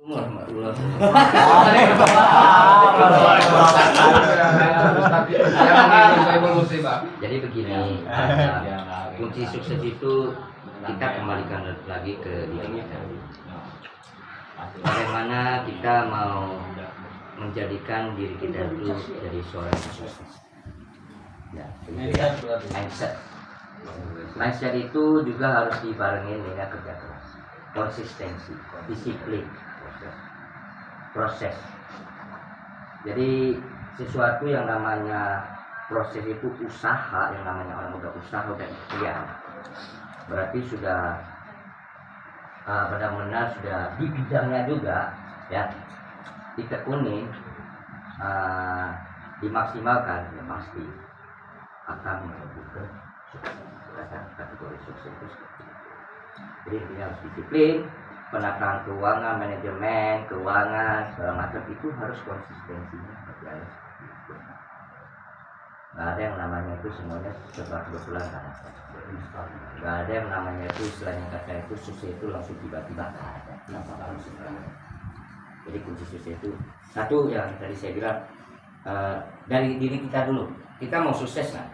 Warahmatullah. Jadi begini, kunci sukses itu kita kembalikan lagi ke diri kita. Bagaimana kita mau menjadikan diri kita itu jadi seorang yang sukses. Ya, mindset. Mindset itu juga harus dibarengi dengan kerja keras, konsistensi, disiplin, proses. Jadi sesuatu yang namanya proses itu usaha, yang namanya orang udah usaha udah ikhtiar, berarti sudah benar-benar sudah di bidangnya juga ya, ditekuni, dimaksimalkan, ya pasti akan menuju ke kategori sukses itu seperti itu. Jadi intinya harus disiplin, penataan keuangan, manajemen keuangan segala macam itu harus konsistensinya berjalan seperti itu. Nggak ada yang namanya itu semuanya serba kebetulan kan? Nggak ada yang namanya itu istilahnya kata itu sukses itu langsung tiba-tiba ada. Jadi kunci sukses itu satu yang tadi saya bilang, dari diri kita dulu. Kita mau sukses kan?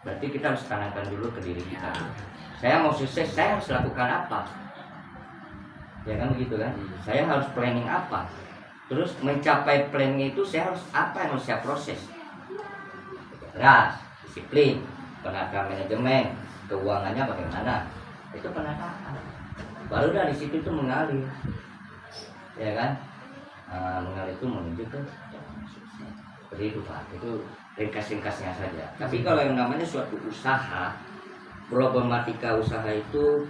Berarti kita harus tanamkan dulu ke diri kita. Saya mau sukses, saya harus lakukan apa? Ya kan begitu kan? Saya harus planning apa? Terus mencapai planning itu saya harus apa yang harus saya proses? Keras, disiplin, penataan manajemen, keuangannya bagaimana? Itu penataan. Baru dari situ itu mengalir, ya kan? Mengalir itu menuju ke sukses. Seperti itu Pak. Itu ringkas-ringkasnya saja. Tapi kalau yang namanya suatu usaha, problematika usaha itu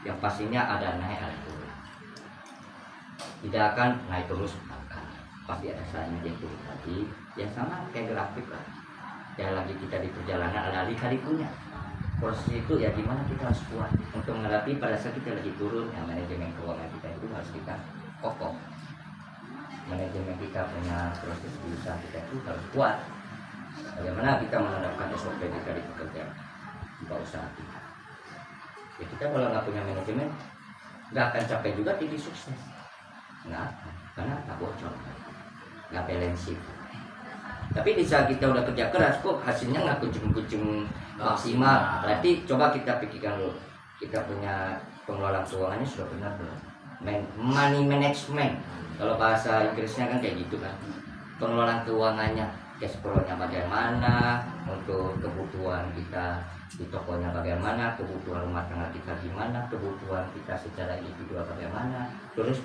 yang pastinya ada naik ada turun. Tidak akan naik terus akan pasti ada saatnya dia turun lagi. Ya sama kayak grafik lah. Ya lagi kita di perjalanan ada kali punya. Proses itu ya gimana kita harus kuat untuk menghadapi pada saat kita lagi turun. Ya manajemen keuangan kita itu harus kita kokoh. Manajemen kita punya proses di usaha kita itu harus kuat. Bagaimana kita menerapkan SOP kita di pekerjaan di usaha kita. Ya kita kalau nggak punya manajemen nggak akan capai juga titik sukses. Nggak akan, karena nggak bocor, nggak balancing. Tapi di saat kita udah kerja keras kok hasilnya nggak kucing-kucing maksimal. Berarti coba kita pikirkan dulu, kita punya pengelolaan keuangannya sudah benar belum? Money management, kalau bahasa Inggrisnya kan kayak gitu kan. Pengelolaan keuangannya, cash flow-nya bagaimana, untuk kebutuhan kita di tokonya bagaimana, kebutuhan rumah tangga kita gimana, kebutuhan kita secara individual bagaimana, terus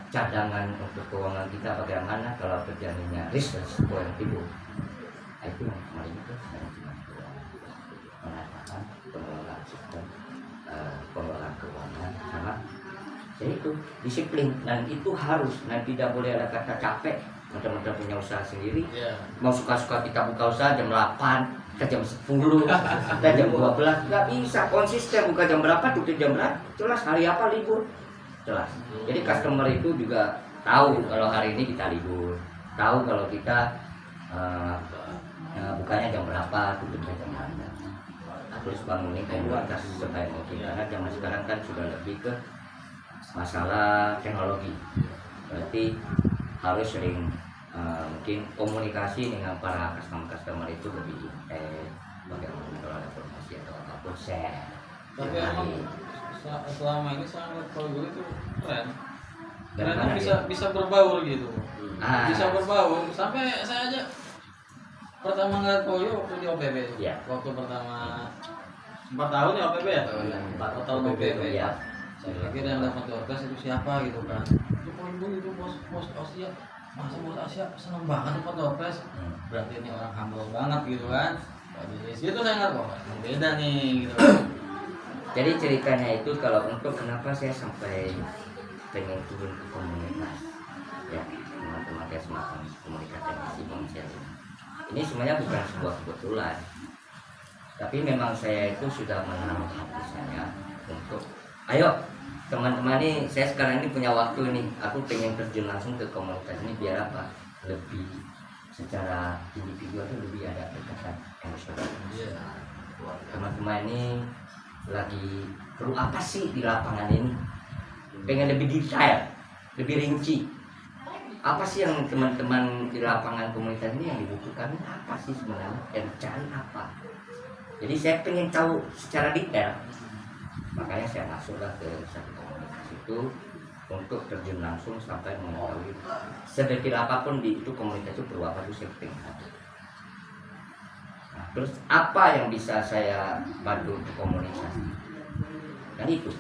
cadangan untuk keuangan kita bagaimana kalau terjadinya risiko yang timbul. Itu yang kemarin itu mengatakan pengelolaan sistem, pengelolaan keuangan sama yaitu disiplin, dan itu harus, dan tidak boleh ada kata capek. Teman-teman punya usaha sendiri, mau suka-suka kita buka usaha jam 8 ke jam 10 ke jam 12, nggak bisa konsisten. Buka jam berapa tutup jam berapa, jelas hari apa libur, jelas. Jadi customer itu juga tahu kalau hari ini kita libur, tahu kalau kita bukanya jam berapa, tutupnya jam berapa. Terus bangunin komunitas sebaik mungkin, karena zaman sekarang kan sudah lebih ke masalah teknologi. Berarti harus sering mungkin komunikasi dengan para customer itu lebih bagaimana kalau ada promosi atau apapun share. Tapi emang selama ini sangat kalau itu keren. Karena bisa berbaur gitu. Bisa berbaur sampai saya aja pertama ngeliat Koyo waktu di OPB. Ya. Waktu pertama 4 tahun ya OPB ya? 4 tahun OPB ya. Saya pikir yang dapat orgas itu siapa gitu kan. Itu bos Asia, masa bos Asia seneng banget dapat orgas. Berarti ini orang humble banget gitu kan. Di situ saya nggak kok beda nih gitu. Jadi ceritanya itu kalau untuk kenapa saya sampai pengen turun ke komunitas, ya teman-teman kayak semacam komunikasi komersial ini semuanya bukan sebuah kebetulan, tapi memang saya itu sudah menanam hati saya untuk ayo teman-teman nih, saya sekarang ini punya waktu nih, aku pengen terjun langsung ke komunitas ini biar apa? Lebih secara individu itu lebih ada kedekatan emosional. Teman-teman ini lagi perlu apa sih di lapangan ini? Pengen lebih detail, lebih rinci. Apa sih yang teman-teman di lapangan komunitas ini yang dibutuhkan, apa sih sebenarnya yang dicari apa. Jadi saya pengen tahu secara detail, makanya saya masuklah ke satu komunitas itu untuk terjun langsung sampai mengetahui sedetil apapun di itu komunitas itu perlu apa itu saya pengen tahu. Nah, terus apa yang bisa saya bantu untuk komunitas? Dan itu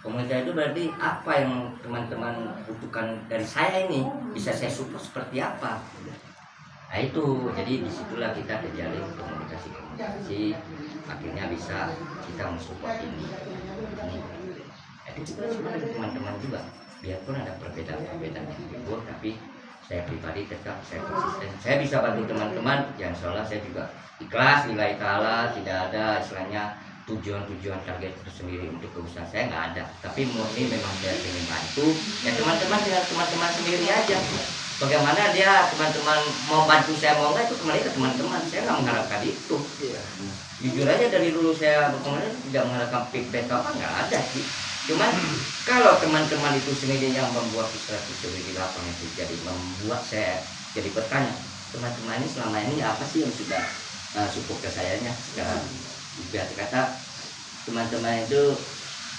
komunitas itu berarti apa yang teman-teman butuhkan dari saya ini bisa saya support seperti apa. Nah itu, jadi disitulah kita terjalin komunikasi, akhirnya bisa kita mensupport ini. Jadi kita sebenarnya teman-teman juga, biarpun ada perbedaan-perbedaan yang timbul, tapi saya pribadi tetap saya konsisten. Saya bisa bantu teman-teman, yang insya saya juga ikhlas, lillahi ta'ala, tidak ada istilahnya tujuan target tersendiri untuk usaha saya nggak ada, tapi murni memang saya ingin bantu ya teman-teman, tinggal teman-teman sendiri aja bagaimana dia teman-teman mau bantu saya mau nggak, itu kembali ke teman-teman. Saya nggak mengharapkan itu, jujur aja dari dulu saya berkomunikasi tidak mengharapkan feedback apa, nggak ada sih. Cuman kalau teman-teman itu sendiri yang membuat strategi di lapangan itu jadi membuat saya jadi bertanya, teman-teman ini selama ini apa sih yang sudah support ke sayanya sekarang. Biar kata teman-teman itu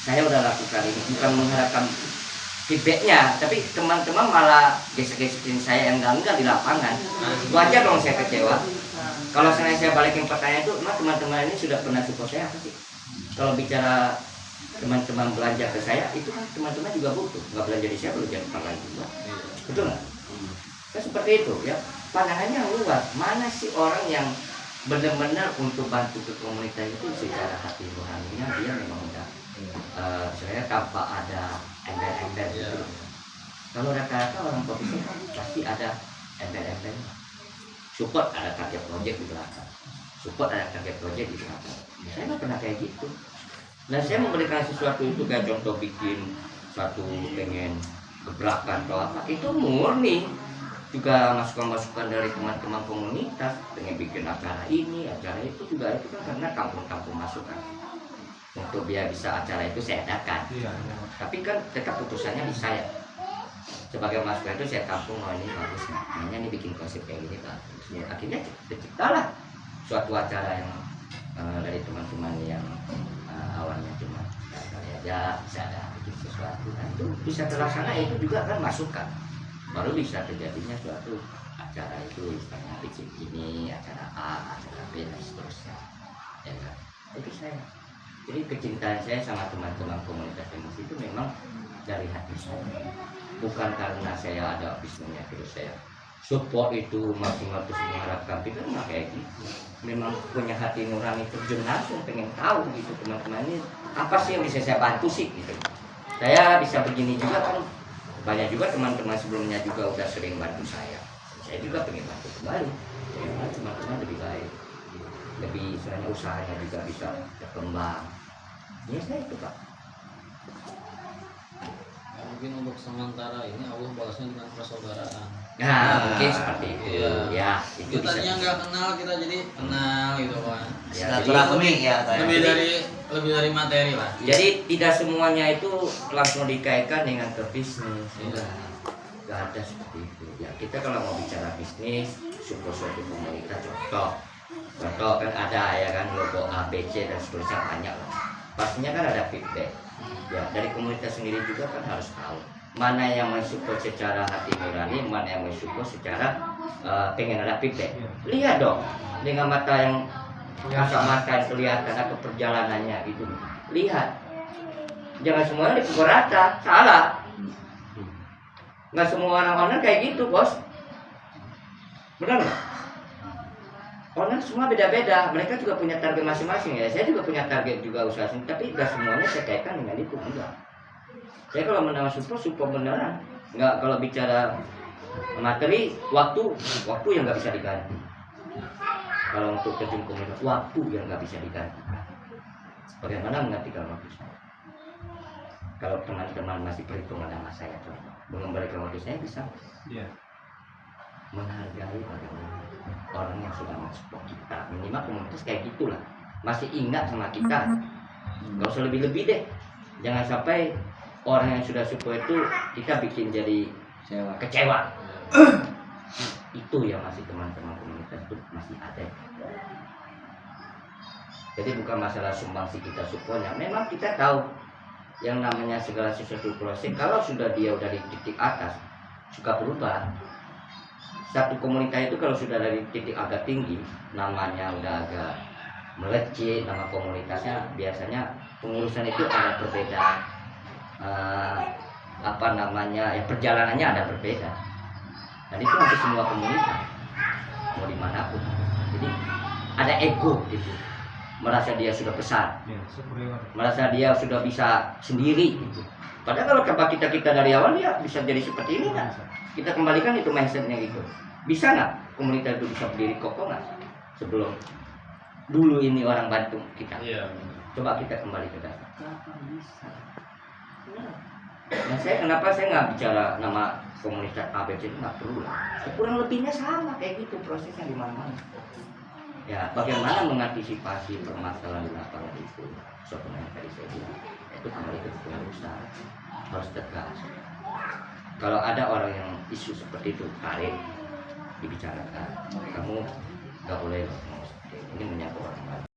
saya udah lakukan ini bukan mengharapkan feedbacknya, tapi teman-teman malah gesek-gesekin saya yang enggak di lapangan. Wajar dong saya kecewa. Kalau saya balikin pertanyaan itu, teman-teman ini sudah pernah support saya apa sih? Kalau bicara teman-teman belanja ke saya, itu kan teman-teman juga butuh. Nggak belanja di saya, belanja di lain juga. Betul nggak? Kan seperti itu ya. Pandangannya luas. Mana sih orang yang benar-benar untuk bantu ke komunitas itu secara hati nuraninya dia memang udah saya tanpa ada embel-embel gitu. Kalau rata-rata orang profesional kan pasti ada embel-embel. Support ada target project di belakang, support ada target project di belakang. Saya nggak pernah kayak gitu. Dan saya memberikan sesuatu itu kayak contoh bikin suatu pengen gebrakan atau apa, itu murni juga masukan-masukan dari teman-teman komunitas, pengen bikin acara ini, acara itu juga itu kan karena kampung-kampung masukan untuk biar bisa acara itu saya adakan. Tapi kan tetap putusannya di saya. Sebagai masukan itu saya tampung, oh ini bagus, namanya ini bikin konsep kayak gini bagus. Ya, akhirnya terciptalah suatu acara yang dari teman-teman yang awalnya cuma ya bisa ada bikin sesuatu, nah itu bisa terlaksana, itu juga kan masukan. Baru bisa terjadinya suatu acara itu istilahnya bikin ini, acara A, acara B, dan seterusnya. Ya kan? Itu saya. Jadi kecintaan saya sama teman-teman komunitas emosi itu memang dari hati saya. Bukan karena saya ada bisnisnya terus saya support itu maksimal terus mengharapkan, itu nggak kayak gitu. Memang punya hati nurani terjun langsung pengen tahu gitu teman-teman ini apa sih yang bisa saya bantu sih gitu. Saya bisa begini juga kan. Banyak juga teman-teman sebelumnya juga udah sering bantu saya juga pengen bantu kembali ya, teman-teman lebih baik, lebih istilahnya usahanya juga bisa berkembang ya. Saya itu Pak ya, mungkin untuk sementara ini Allah balasnya dengan persaudaraan. Nah, mungkin seperti itu ya, itu tadinya nggak kenal, kita jadi kenal gitu kan ya, silaturahmi ya, lebih dari materi lah. Jadi tidak semuanya itu langsung dikaitkan dengan ke bisnis. Nggak ada seperti itu ya. Kita kalau mau bicara bisnis, suatu komunitas, contoh kan ada ya kan logo A, B, C dan seterusnya banyak lah. Pastinya kan ada feedback ya, dari komunitas sendiri juga kan harus tahu mana yang mensupport secara hati nurani, mana yang mensupport secara pengen ada feedback. Lihat dong dengan mata yang kasat mata yang kelihatan atau perjalanannya gitu. Lihat, jangan semuanya dipukul rata, salah. Nggak semua orang owner kayak gitu bos, benar nggak? Owner semua beda-beda, mereka juga punya target masing-masing ya. Saya juga punya target juga usaha sendiri, tapi nggak semuanya saya kaitkan dengan itu, enggak. Saya kalau menawar support beneran, nggak. Kalau bicara materi, waktu yang nggak bisa diganti. Kalau untuk terjun komunitas, waktu yang nggak bisa diganti. Bagaimana menggantikan waktu saya? Kalau teman-teman masih perhitungan sama saya, mengembalikan waktu saya bisa. Menghargai bagaimana orang yang sudah mensupport kita, minimal komunitas kayak gitulah, masih ingat sama kita. Nggak usah lebih-lebih deh. Jangan sampai orang yang sudah supo itu kita bikin jadi kecewa. Itu yang masih teman-teman komunitas itu masih ada. Jadi bukan masalah sumbangsi kita suponya. Memang kita tahu yang namanya segala sesuatu proses. Kalau sudah dia udah di titik atas, suka berubah. Satu komunitas itu kalau sudah dari titik agak tinggi, namanya udah agak melejit, nama komunitasnya biasanya pengurusan itu ada berbeda. Apa namanya ya, perjalanannya ada berbeda. Dan itu nanti semua komunitas mau dimanapun. Jadi ada ego gitu, merasa dia sudah besar, merasa dia sudah bisa sendiri gitu. Padahal kalau tempat kita dari awal dia bisa jadi seperti ini kan? Kita kembalikan itu mindsetnya gitu. Bisa nggak komunitas itu bisa berdiri kokoh nggak sebelum dulu ini orang bantu kita? Coba kita kembali ke dasar. Bisa. Nah kenapa saya nggak bicara nama komunitas ABC itu nggak perlu lah. Kurang lebihnya sama kayak gitu prosesnya di mana-mana. Ya bagaimana mengantisipasi permasalahan di lapangan itu? Seperti yang tadi saya bilang, itu kembali ke pengurusan harus tegas. Kalau ada orang yang isu seperti itu tarik dibicarakan, kamu nggak boleh ngomong seperti ini menyangkut orang lain.